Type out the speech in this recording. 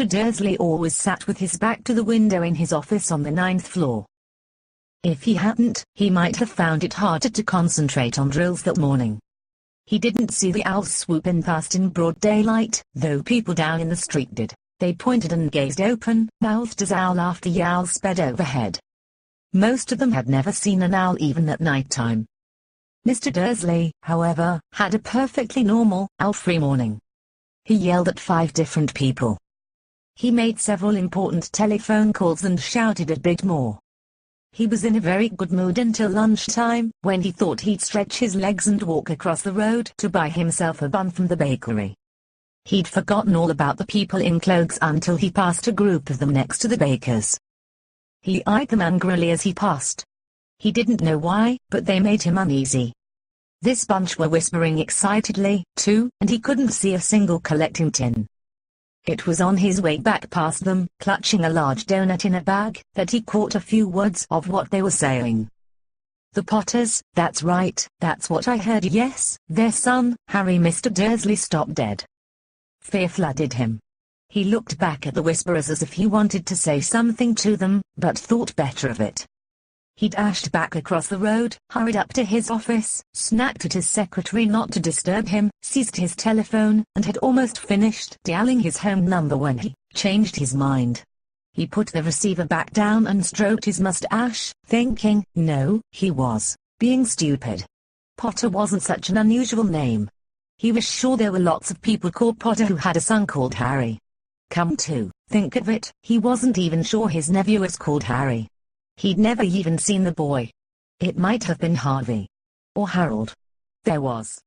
Mr. Dursley always sat with his back to the window in his office on the 9th floor. If he hadn't, he might have found it harder to concentrate on drills that morning. He didn't see the owls swooping past in broad daylight, though people down in the street did. They pointed and gazed open-mouthed as owl after yowl sped overhead. Most of them had never seen an owl even at nighttime. Mr. Dursley, however, had a perfectly normal, owl-free morning. He yelled at 5 different people. He made several important telephone calls and shouted a bit more. He was in a very good mood until lunchtime, when he thought he'd stretch his legs and walk across the road to buy himself a bun from the bakery. He'd forgotten all about the people in clothes until he passed a group of them next to the baker's. He eyed them angrily as he passed. He didn't know why, but they made him uneasy. This bunch were whispering excitedly, too, and he couldn't see a single collecting tin. It was on his way back past them, clutching a large donut in a bag, that he caught a few words of what they were saying. The Potters, that's right, that's what I heard, yes, their son, Harry. Mr. Dursley stopped dead. Fear flooded him. He looked back at the whisperers as if he wanted to say something to them, but thought better of it. He dashed back across the road, hurried up to his office, snapped at his secretary not to disturb him, seized his telephone, and had almost finished dialing his home number when he changed his mind. He put the receiver back down and stroked his mustache, thinking, no, he was being stupid. Potter wasn't such an unusual name. He was sure there were lots of people called Potter who had a son called Harry. Come to think of it, he wasn't even sure his nephew was called Harry. He'd never even seen the boy. It might have been Harvey. Or Harold. There was